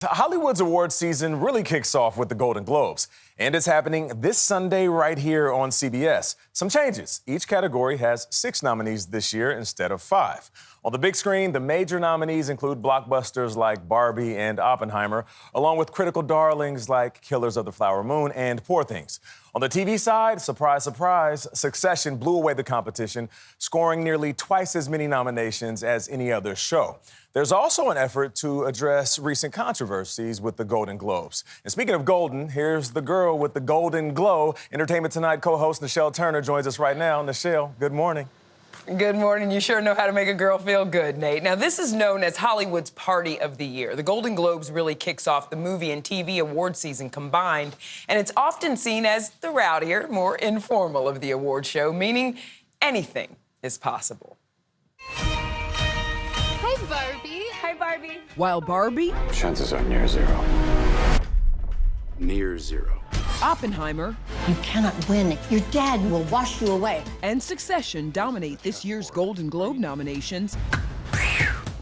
Hollywood's award season really kicks off with the Golden Globes, and it's happening this Sunday right here on CBS. Some changes. Each category has 6 nominees this year instead of 5. On the big screen, the major nominees include blockbusters like Barbie and Oppenheimer, along with critical darlings like Killers of the Flower Moon and Poor Things. On the TV side, surprise, surprise, Succession blew away the competition, scoring nearly twice as many nominations as any other show. There's also an effort to address recent controversies with the Golden Globes. And speaking of golden, here's the girl with the golden glow. Entertainment Tonight co-host Nischelle Turner joins us right now. Nischelle, good morning. Good morning. You sure know how to make a girl feel good, Nate. Now, this is known as Hollywood's Party of the Year. The Golden Globes really kicks off the movie and TV award season combined, and it's often seen as the rowdier, more informal of the award show, meaning anything is possible. Hi, Barbie. Hi, Barbie. While Barbie, chances are near zero. Near zero. Oppenheimer, you cannot win. Your dad will wash you away. and Succession dominate this year's Golden Globe nominations.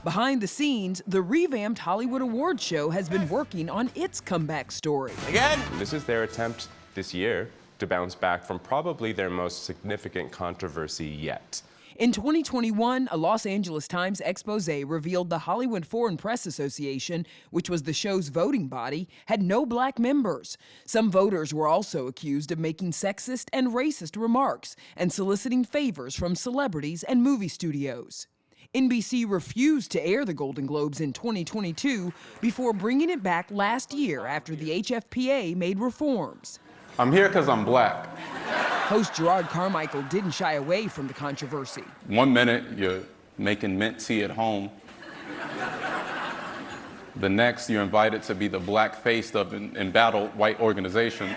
Behind the scenes, the revamped Hollywood Awards show has been working on its comeback story. Again? This is their attempt this year to bounce back from probably their most significant controversy yet. In 2021, a Los Angeles Times expose revealed the Hollywood Foreign Press Association, which was the show's voting body, had no black members. Some voters were also accused of making sexist and racist remarks and soliciting favors from celebrities and movie studios. NBC refused to air the Golden Globes in 2022 before bringing it back last year after the HFPA made reforms. I'm here because I'm black. Host Gerard Carmichael didn't shy away from the controversy. 1 minute, you're making mint tea at home. The next, you're invited to be the black face of an embattled white organization.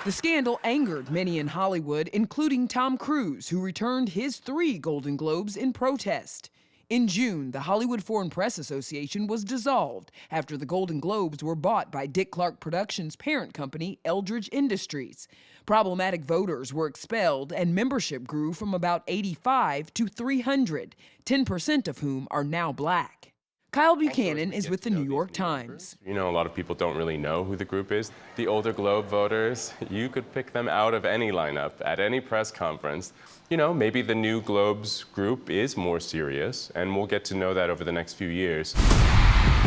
The scandal angered many in Hollywood, including Tom Cruise, who returned his 3 Golden Globes in protest. In June, the Hollywood Foreign Press Association was dissolved after the Golden Globes were bought by Dick Clark Productions' parent company, Eldridge Industries. Problematic voters were expelled, and membership grew from about 85 to 300, 10% of whom are now black. Kyle Buchanan is with the New York Times. You know, a lot of people don't really know who the group is. The older Globe voters, you could pick them out of any lineup at any press conference. You know, maybe the new Globes group is more serious, and we'll get to know that over the next few years.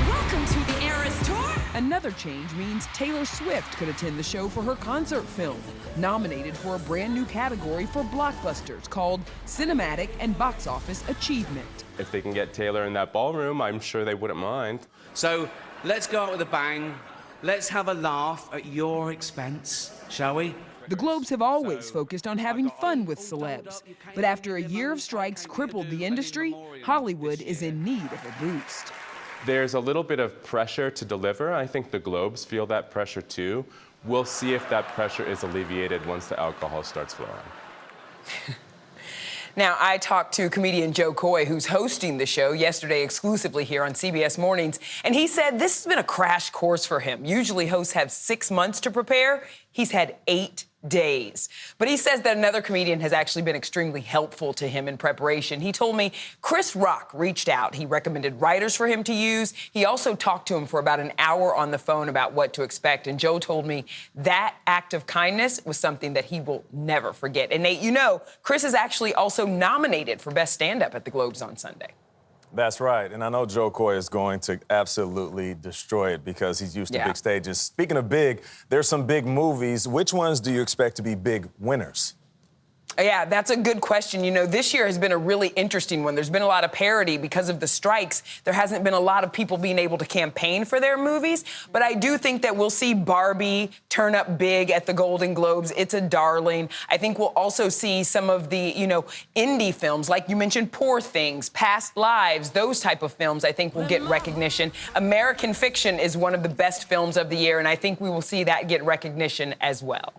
Welcome to the Eras Tour. Another change means Taylor Swift could attend the show for her concert film, nominated for a brand new category for blockbusters called Cinematic and Box Office Achievement. If they can get Taylor in that ballroom, I'm sure they wouldn't mind. So let's go out with a bang. Let's have a laugh at your expense, shall we? The Globes have always focused on having fun with celebs, but after a year of strikes crippled the industry, Hollywood is in need of a boost. There's a little bit of pressure to deliver. I think the Globes feel that pressure too. We'll see if that pressure is alleviated once the alcohol starts flowing. Now, I talked to comedian Joe Coy, who's hosting the show yesterday exclusively here on CBS Mornings, and he said this has been a crash course for him. Usually hosts have 6 months to prepare. He's had 8 days. But he says that another comedian has actually been extremely helpful to him in preparation. He told me Chris Rock reached out. He recommended writers for him to use. He also talked to him for about an hour on the phone about what to expect. And Joe told me that act of kindness was something that he will never forget. And Nate, you know, Chris is actually also nominated for Best Stand-Up at the Globes on Sunday. That's right, and I know Joe Coy is going to absolutely destroy it because he's used to big stages. Speaking of big, there's some big movies. Which ones do you expect to be big winners? Yeah, that's a good question. You know, this year has been a really interesting one. There's been a lot of parody because of the strikes. There hasn't been a lot of people being able to campaign for their movies, but I do think that we'll see Barbie turn up big at the Golden Globes. It's a darling. I think we'll also see some of the, you know, indie films, like you mentioned, Poor Things, Past Lives, those type of films I think will get recognition. American Fiction is one of the best films of the year, and I think we will see that get recognition as well.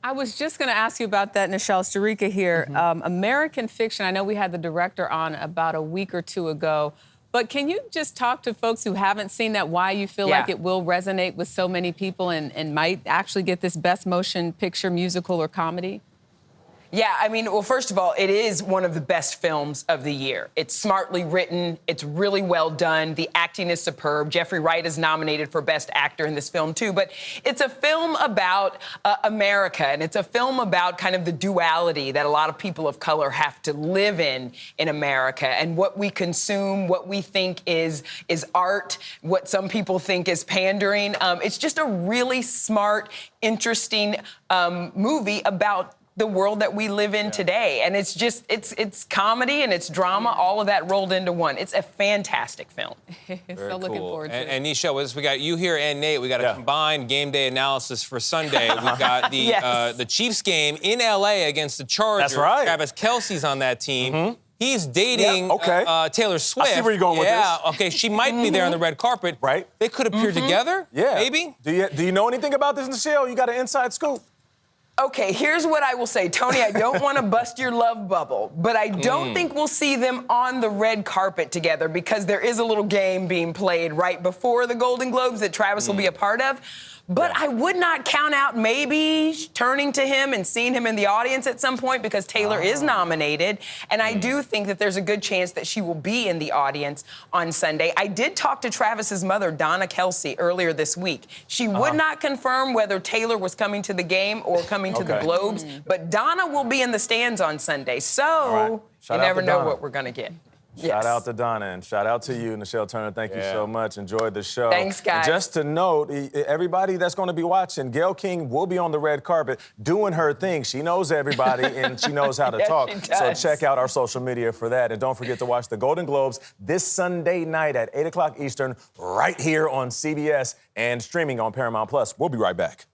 I was just going to ask you about that, Nischelle. Starika here. American Fiction, I know we had the director on about a week or 2 ago, but can you just talk to folks who haven't seen that, why you feel like it will resonate with so many people and might actually get this Best Motion Picture musical or comedy? Yeah, I mean, well, first of all, it is one of the best films of the year. It's smartly written. It's really well done. The acting is superb. Jeffrey Wright is nominated for Best Actor in this film, too. But it's a film about America, and it's a film about kind of the duality that a lot of people of color have to live in America, and what we consume, what we think is art, what some people think is pandering. It's just a really smart, interesting movie about the world that we live in today. And it's just, it's comedy and it's drama, all of that rolled into one. It's a fantastic film. So looking forward to it. And Nischelle, we got you here and Nate. We got a combined game day analysis for Sunday. We've got the the Chiefs game in LA against the Chargers. That's right. Travis Kelce's on that team. He's dating Taylor Swift. I see where you're going with this. Yeah, okay, she might be there on the red carpet. Right. They could appear together, maybe? Do you know anything about this, Nischelle? You got an inside scoop. Okay, here's what I will say. Tony, I don't want to bust your love bubble, but I don't think we'll see them on the red carpet together because there is a little game being played right before the Golden Globes that Travis will be a part of. But I would not count out maybe turning to him and seeing him in the audience at some point because Taylor is nominated. And I do think that there's a good chance that she will be in the audience on Sunday. I did talk to Travis's mother, Donna Kelce, earlier this week. She would not confirm whether Taylor was coming to the game or coming to the Globes, but Donna will be in the stands on Sunday. So you never know what we're going to get. Shout out to Donna and shout out to you, Nischelle Turner. Thank you so much. Enjoyed the show. Thanks, guys. And just to note, everybody that's going to be watching, Gayle King will be on the red carpet doing her thing. She knows everybody and she knows how to talk. So check out our social media for that. And don't forget to watch the Golden Globes this Sunday night at 8 o'clock Eastern right here on CBS and streaming on Paramount+. We'll be right back.